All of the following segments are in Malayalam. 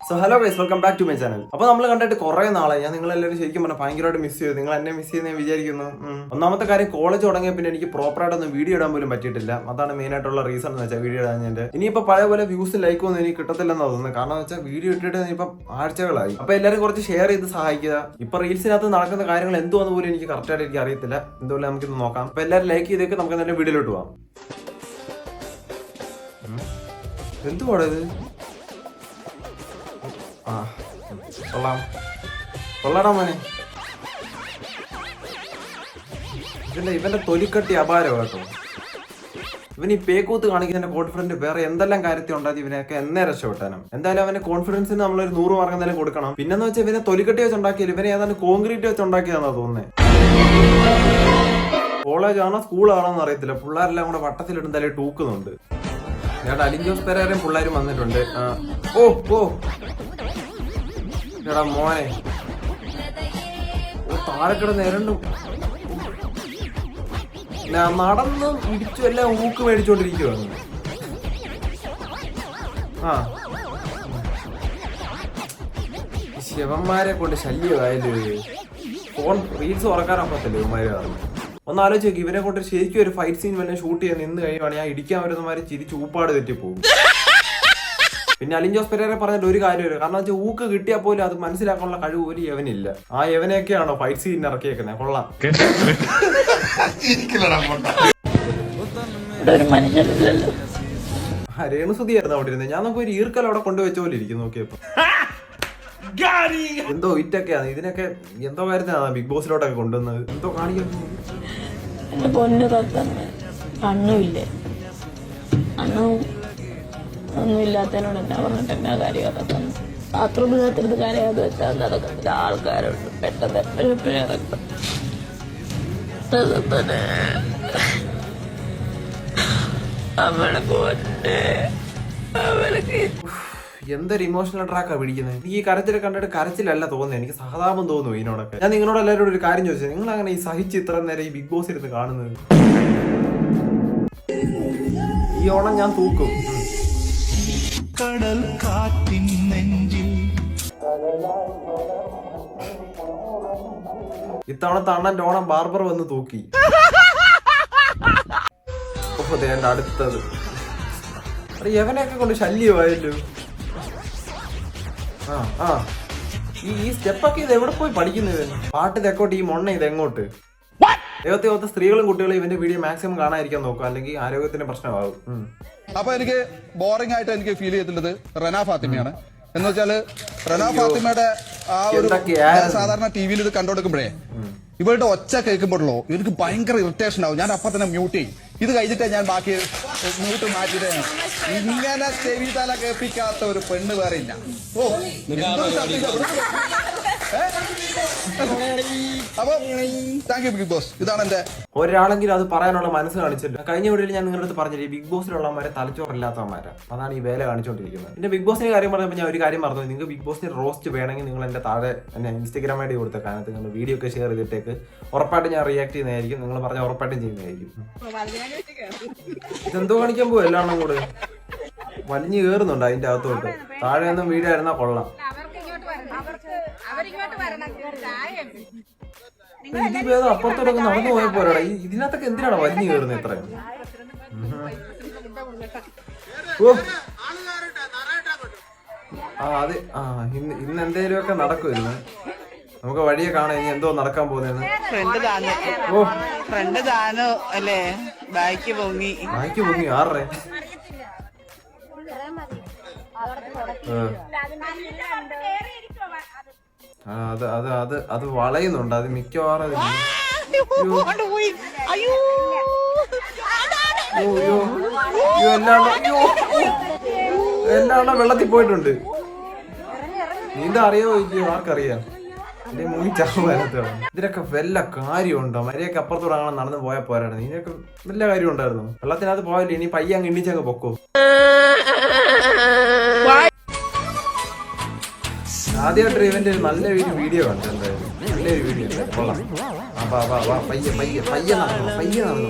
So hello guys, welcome back to my channel. അപ്പോൾ നമ്മൾ കണ്ടിട്ട് കുറേ നാളായി. ഞാൻ നിങ്ങളെല്ലാവരും ശരിക്കും പറഞ്ഞാൽ ഭയങ്കരമായിട്ട് മിസ് ചെയ്തു. നിങ്ങൾ എന്നെ മിസ് ചെയ്യുന്ന വിചാരിക്കുന്നു. ഒന്നാമത്തെ കാര്യം, കോളേജ് തുടങ്ങിയ പിന്നെ എനിക്ക് പ്രോപ്പറായിട്ടൊന്നും വീഡിയോ ഇടാൻ പോലും പറ്റിയിട്ടില്ല. അതാണ് മെയിൻ ആയിട്ടുള്ള റീസൺ എന്ന് വെച്ചാൽ വീഡിയോ ഇടാഞ്ഞതിന്റെ. ഇനിയിപ്പോൾ പഴയ പോലെ വ്യൂസ് ലൈക്കും ഒന്നും എനിക്ക് കിട്ടത്തില്ലെന്ന് തോന്നുന്നു. കാരണം വെച്ചാൽ വീഡിയോ ഇട്ടിട്ട് ഇപ്പം ആഴ്ചകളായി. അപ്പോൾ എല്ലാവരും കുറച്ച് ഷെയർ ചെയ്ത് സഹായിക്കുക. ഇപ്പോൾ റീൽസിനകത്ത് നടക്കുന്ന കാര്യങ്ങൾ എന്തുവാന്ന് പോലും എനിക്ക് കറക്റ്റായിട്ട് എനിക്ക് അറിയത്തില്ല. എന്തുപോലെ നമുക്കിന്ന് നോക്കാം. അപ്പോൾ എല്ലാവരും ലൈക്ക് ചെയ്തേക്ക്, നമുക്ക് നല്ല വീഡിയോയിലോട്ട് പോകാം. എന്തുവാണ് ഇത്? കൊള്ളാടാ മോനെ. ഇതിന്റെ ഇവന്റെ തൊലിക്കട്ടി അപാരം കേട്ടോ. ഇവൻ ഈ പേക്കൂത്ത് കാണിക്കുന്നതിന്റെ കോൺഫിഡൻസ് വേറെ എന്തെല്ലാം കാര്യത്തിൽ ഉണ്ടാക്കി ഇവനെയൊക്കെ എന്നേ രക്ഷപ്പെട്ടാനും. എന്തായാലും അവന്റെ കോൺഫിഡൻസിന് നമ്മളൊരു 100 മാർക്ക് എന്തായാലും കൊടുക്കണം. പിന്നെന്ന് വെച്ചാൽ ഇവനെ തൊലിക്കട്ടി വെച്ച് ഉണ്ടാക്കിയില്ല, ഇവനെ ഏതാണ്ട് കോൺക്രീറ്റ് വെച്ച് ഉണ്ടാക്കിയതാണോ തോന്നുന്നത്. കോളേജ് ആണോ സ്കൂളാണോ എന്ന് അറിയത്തില്ല. പിള്ളേരെല്ലാം കൂടെ വട്ടത്തിലിട്ട് എന്തായാലും തൂക്കുന്നുണ്ട്. ഞാൻ അലിഞ്ചോസ് പെരേരയും പിള്ളേരും വന്നിട്ടുണ്ട്. എടാ മോനെ, താഴെ കിടന്ന് എരണ്ടും നടന്ന് ഇടിച്ചു എല്ലാം ഊക്ക് മേടിച്ചോണ്ടിരിക്കുവാണ്. ശിവന്മാരെ കൊണ്ട് ശല്യമായാലും ഫോൺ റീൽസ് ഉറക്കാനൊക്കത്തില്ല ഇവന്മാര് പറഞ്ഞു. ഒന്ന് ആലോചിച്ച് നോക്കി, ഇവനെ കൊണ്ട് ശരിക്കും ഒരു ഫൈറ്റ് സീൻ വല്ല ഷൂട്ട് ചെയ്യാൻ നിന്ന് കഴിയുവാണെങ്കിൽ ഞാൻ ഇടിക്കാൻ വരുന്നമാര് ചിരിച്ച് ഊപ്പാട് തെറ്റിപ്പോകും. പിന്നെ അലിഞ്ചോസ് പെരേര പറഞ്ഞിട്ട് ഒരു കാര്യമില്ല. കാരണം വെച്ചാൽ ഊക്ക് കിട്ടിയാൽ പോലും അത് മനസ്സിലാക്കാനുള്ള കഴിവ് ഒരു യവനില്ല. ആ യവനെയൊക്കെയാണോ ഫൈറ്റ് സീൻ ഇറക്കിയേക്കുന്നത്? കൊള്ളാം. രേണുസുതിയായിരുന്നു അവിടെ ഇരുന്നത്. ഞാൻ നമുക്ക് ഒരു ഈർക്കൽ അവിടെ കൊണ്ടുവച്ച പോലെ ഇരിക്കും നോക്കിയപ്പോ. എന്തോ ഇറ്റൊക്കെയാണ് ഇതിനൊക്കെ. എന്തോ കാര്യത്തിനാണ് ബിഗ് ബോസിലോട്ടൊക്കെ കൊണ്ടുവന്നത്. എന്തോ കാണിക്കുന്നു. ഒന്നും ഇല്ലാത്തതിനോട് എന്നാ പറഞ്ഞിട്ട് എന്നാ കാര്യമൊക്കെ തന്നെ. ബാത്റൂമിനകത്തിരുന്ന് കാര്യമാണെന്ന് വെച്ചാൽ നടക്കത്തില്ല. ആൾക്കാരുണ്ട് പെട്ടെന്ന് എപ്പോഴും ഇറക്കും. എന്തൊരു ഇമോഷണൽ ട്രാക്കാ പിടിക്കുന്നത്. ഈ കരച്ചിൽ കണ്ടിട്ട് കരച്ചിലല്ല തോന്നുന്നത്, എനിക്ക് സഹതാപം തോന്നുന്നു ഇതിനോടൊക്കെ. ഞാൻ നിങ്ങളോട് എല്ലാവരോടും ഒരു കാര്യം ചോദിച്ചത്, നിങ്ങൾ അങ്ങനെ ഈ സഹിച്ച് ഇത്ര നേരം ഈ ബിഗ് ബോസ് ഇരുന്ന് കാണുന്നത്? ഈ ഓണം ഞാൻ തൂക്കും. കടൽ കാറ്റിൻ നെഞ്ചിൽ ഇത്തവണ അണ്ണന്റെ ഓണം ബാർബർ വന്ന് തൂക്കി. അടുത്തത് യവനെയൊക്കെ കൊണ്ട് ശല്യമായല്ലോ. ഈ സ്റ്റെപ്പൊക്കെ ഇത് എവിടെ പോയി പഠിക്കുന്നത്? പാട്ട് തെക്കോട്ട്, ഈ മൊണ്ണ ഇത് എങ്ങോട്ട്? ദൈവത്തെ സ്ത്രീകളും കുട്ടികളും ഇവന്റെ വീഡിയോ മാക്സിമം കാണാതിരിക്കാൻ നോക്കുക, അല്ലെങ്കിൽ ആരോഗ്യത്തിന് പ്രശ്നമാകും. അപ്പൊ എനിക്ക് ബോറിംഗ് ആയിട്ട് എനിക്ക് ഫീൽ ചെയ്തിട്ടുള്ളത് റെന ഫാത്തിമയാണ്. എന്ന് വെച്ചാല് റെന ഫാത്തിമയുടെ ആ ഒരു സാധാരണ ടിവിയിൽ ഇത് കണ്ടുകൊടുക്കുമ്പോഴേ ഇവരുടെ ഒച്ച കേൾക്കുമ്പോഴല്ലോ എനിക്ക് ഭയങ്കര ഇറിറ്റേഷൻ ആവും. ഞാൻ അപ്പൊ തന്നെ മ്യൂട്ട് ചെയ്യും. ഇത് കഴിഞ്ഞിട്ട് ഞാൻ ബാക്കി മ്യൂട്ട് മാറ്റിയിട്ട് ഇങ്ങനെ ചെവി തല കേൾപ്പിക്കാത്ത ഒരു പെണ്ണ് വേറെ ഇല്ല. അപ്പൊ താങ്ക് യു ബിഗ് ബോസ്. ഇതാണ് എന്റെ ഒരാളെങ്കിലും അത് പറയാനുള്ള മനസ്സ് കാണിച്ചില്ല. കഴിഞ്ഞ വീഡിയോയിൽ ഞാൻ നിങ്ങളുടെ അടുത്ത് പറഞ്ഞില്ല, ഈ ബിഗ് ബോസിലുള്ളവന്മാരെ തലച്ചോറില്ലാത്തവന്മാരാ. അതാണ് ഈ വേല കാണിച്ചുകൊണ്ടിരിക്കുന്നത്. പിന്നെ ബിഗ് ബോസിന്റെ കാര്യം പറഞ്ഞപ്പോൾ ഞാൻ ഒരു കാര്യം പറഞ്ഞു. നിങ്ങൾക്ക് ബിഗ് ബോസിന് റോസ്റ്റ് വേണമെങ്കിൽ നിങ്ങൾ എന്റെ താഴെ എന്നെ ഇൻസ്റ്റാഗ്രാം ഐഡി കൊടുത്ത കാലത്ത് നിങ്ങൾ വീഡിയോ ഒക്കെ ഷെയർ ചെയ്തിട്ടേക്ക്. ഉറപ്പായിട്ട് ഞാൻ റിയാക്ട് ചെയ്യുന്നതായിരിക്കും. നിങ്ങൾ പറഞ്ഞ ഉറപ്പായിട്ടും ചെയ്യുന്നതായിരിക്കും. ഇതെന്തോ കാണിക്കാൻ പോകും എല്ലാം കൂടെ വലിഞ്ഞു കയറുന്നുണ്ട് അതിന്റെ അകത്തോട്ട്. താഴെ ഒന്നും വീഡിയോ ആയിരുന്നാ കൊള്ളാം. ഇത് വേദം അപ്പുറത്തോടൊക്കെ നടന്നു പോയ പോരാടാ. ഇതിനകത്തൊക്കെ എന്തിനാണ് വലിഞ്ഞു കയറുന്നത് ഇത്രയും? അതെ, ഇന്ന് എന്തേലും ഒക്കെ നടക്കുമായിരുന്നു. നമുക്ക് വഴിയെ കാണാം ഇനി എന്തോ നടക്കാൻ പോകുന്നതെന്ന്. ഫ്രണ്ട് താനോ അല്ലേ? ബാക്കി പൊങ്ങി ആറേ അത് വളയുന്നുണ്ട്. അത് മിക്കവാറും എല്ലാം വെള്ളത്തിൽ പോയിട്ടുണ്ട്. നീന്താ അറിയാമോ ചോദിക്കും. ആർക്കറിയാം? എന്റെ മൂങ്ങി ചാവാനത്താണ്. ഇതിനൊക്കെ വല്ല കാര്യമുണ്ടോ? മര്യാദക്ക് അപ്പുറത്തോടെ അങ്ങനെ നടന്നു പോയാൽ പോരാണ്. ഇതിനൊക്കെ വല്ല കാര്യം ഉണ്ടായിരുന്നു? വെള്ളത്തിനകത്ത് പോയാലും ഇനി പയ്യ അങ്ങ് ഇണ്ണിച്ചങ്ങ് പൊക്കോ. ആദ്യമായിട്ട് ഇവന്റെ ഒരു നല്ല വീഡിയോ കണ്ടു. എന്തായാലും നല്ലൊരു വീഡിയോ കൊള്ളാം. പയ്യ നടന്നു.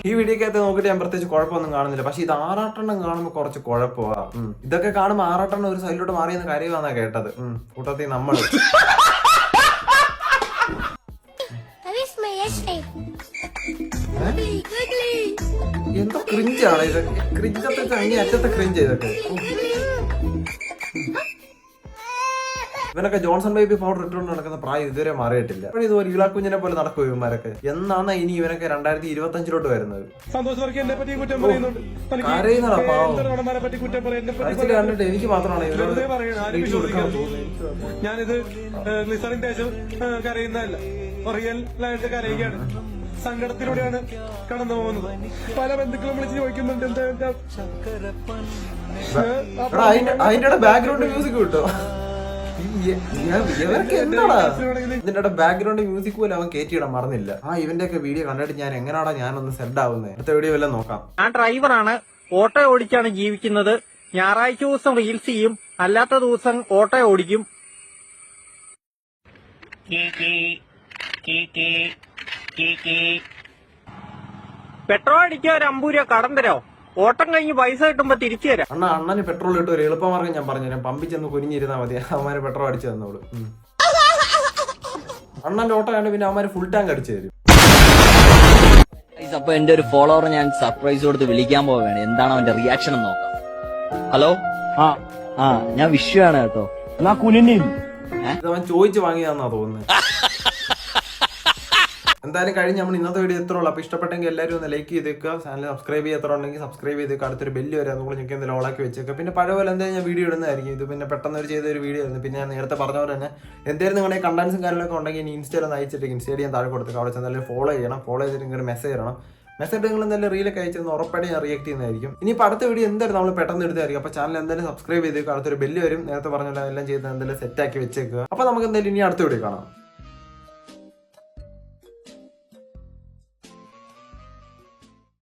ഈ വീഡിയോക്കകത്ത് നോക്കിയിട്ട് ഞാൻ പ്രത്യേകിച്ച് കുഴപ്പമൊന്നും കാണുന്നില്ല. പക്ഷെ ഇത് ആറാട്ടെണ്ണം കാണുമ്പോൾ കുറച്ച് കുഴപ്പമാ. ഇതൊക്കെ കാണുമ്പോൾ ആറാട്ടെണ്ണം ഒരു സൈഡിലോട്ട് മാറിയെന്ന് കാര്യമാണെന്നാ കേട്ടത്. കൂട്ടത്തിൽ നമ്മൾ എന്തോ ക്രിഞ്ചാണ് ഇതൊക്കെ. ക്രിഞ്ചത്തെ അങ്ങേ അറ്റത്തെ ക്രിഞ്ച് ഇതൊക്കെ. ഇവനൊക്കെ ജോൺസൺ ബേബി പൗഡർ ഇട്ടുകൊണ്ട് നടക്കുന്ന പ്രായം ഇതുവരെ മാറിയിട്ടില്ല. അപ്പോൾ ഇതുപോലെ ഈള കുഞ്ഞിനെ പോലെ നടക്കും ഇവന്മാരൊക്കെ. എന്നാണ് ഇനി ഇവനൊക്കെ 2025 വരുന്നത്? കരയുന്നടാ പാവം. കരച്ചിൽ കണ്ടിട്ട് എനിക്ക് മാത്രമാണ് ഇവരോട് കൊടുക്കാൻ തോന്നുന്നത്. ഞാനിത് ലിസണിംഗ് ശേഷം കരയുന്നതല്ല, റിയലായിട്ട് കരയുകയാണ്. സങ്കടത്തിലൂടെയാണ് കടന്നു പോകുന്നത്. പല ബന്ധുക്കളും വിളിച്ച് ചോദിക്കുന്നുണ്ട് എന്താ അതിന്റെ ബാക്ക്ഗ്രൗണ്ട് മ്യൂസിക് കിട്ടോ? ഇവർക്ക് എന്താടാ ഇതിന്റെ ബാക്ക്ഗ്രൗണ്ട് മ്യൂസിക് പോലും അവൻ കയറ്റിയിടാൻ മറന്നില്ല. ഇവന്റെ ഒക്കെ വീഡിയോ കണ്ടിട്ട് ഞാൻ എങ്ങനെയാടാ ഞാനൊന്ന് സെറ്റ് ആവുന്നത്. അടുത്ത വീഡിയോ വല്ലതും നോക്കാം. ഞാൻ ഡ്രൈവറാണ്, ഓട്ടോ ഓടിച്ചാണ് ജീവിക്കുന്നത്. ഞായറാഴ്ച ദിവസം റീൽസ് ചെയ്യും, അല്ലാത്ത ദിവസം ഓട്ടോ ഓടിക്കും. പെട്രോൾ അടിക്കാൻ ഒരു 50 രൂപ കടം തരോ? ഓട്ടം കഴിഞ്ഞ് പൈസ കിട്ടുമ്പോ തിരിച്ചു തരാം. അണ്ണന് പെട്രോൾ കിട്ടും. ഒരു എളുപ്പമാർഗം ഞാൻ പറഞ്ഞുതരാം. പമ്പിൽ ചെന്ന് കുനിഞ്ഞിരുന്നാ മതി, അവന്മാര് പെട്രോൾ അടിച്ചു തന്നോളൂ. അണ്ണന്റെ ഓട്ടം കണ്ട് പിന്നെ അവന്മാര് ഫുൾ ടാങ്ക് അടിച്ചു തരും. അപ്പൊ എന്റെ ഒരു ഫോളോവർ ഞാൻ സർപ്രൈസ് കൊടുത്ത് വിളിക്കാൻ പോവുകയാണ്. എന്താണ് അവന്റെ റിയാക്ഷൻ എന്ന് നോക്കാം. ഹലോ, ഞാൻ വിഷുവാണ് കേട്ടോ. അവൻ ചോദിച്ചു വാങ്ങിയതാന്നാ തോന്നുന്നത്. എന്തായാലും കഴിഞ്ഞ് നമ്മൾ ഇന്നത്തെ വീഡിയോ എത്ര ഉള്ളൂ. അപ്പോൾ ഇഷ്ടപ്പെട്ടെങ്കിൽ എല്ലാവരും ഒന്ന് ലൈക്ക് ചെയ്തേക്കുക. ചാനൽ സബ്സ്ക്രൈബ് ചെയ്യാത്തതുണ്ടെങ്കിൽ സബ്സ്ക്രൈബ് ചെയ്തേക്കുക. അടുത്തൊരു ബെല്ല് വരെ അതുകൊണ്ട് ഞങ്ങൾക്ക് എന്തെങ്കിലും ഓളാക്കി വെച്ചേക്കുക. പിന്നെ പഴയ പോലെ എന്തായാലും ഞാൻ വീഡിയോ ഇടുന്നതായിരിക്കും. ഇത് പിന്നെ പെട്ടെന്ന് ഒരു ചെയ്തൊരു വീഡിയോ ആയിരുന്നു. പിന്നെ ഞാൻ നേരത്തെ പറഞ്ഞ പോലെ തന്നെ എന്തെങ്കിലും നിങ്ങളുടെ കണ്ടൻസും കാര്യങ്ങളൊക്കെ ഉണ്ടെങ്കിൽ ഇനി ഇൻസ്റ്റയിൽ ഒന്ന് അയച്ചിട്ട് ഇൻസ്റ്റയിൽ ഞാൻ താഴെ കൊടുത്തേക്കാം. അവിടെ ചെന്നാലും ഫോളോ ചെയ്യണം. ഫോളോ ചെയ്തിട്ട് ഇങ്ങനെ മെസ്സേജ് ചെയ്യണം. മെസ്സേജ് നിങ്ങൾ എന്തായാലും റീലൊക്കെ അയച്ചിരുന്ന ഉറപ്പായിട്ട് ഞാൻ റിയാക്ട് ചെയ്യുന്നതായിരിക്കും. ഇനിയിപ്പോൾ അടുത്ത വീഡിയോ എന്തായാലും നമ്മൾ പെട്ടെന്ന് എടുത്തായിരിക്കും. അപ്പോൾ ചാനൽ എന്തായാലും സബ്സ്ക്രൈബ് ചെയ്തേക്കുക. അടുത്തൊരു ബെല്ല് വരും. നേരത്തെ പറഞ്ഞ എല്ലാം ചെയ്ത് എന്തായാലും സെറ്റാക്കി വെച്ചേക്കുക. അപ്പോൾ നമുക്ക് എന്തായാലും ഇനി അടുത്ത വീഡിയോ കാണാം.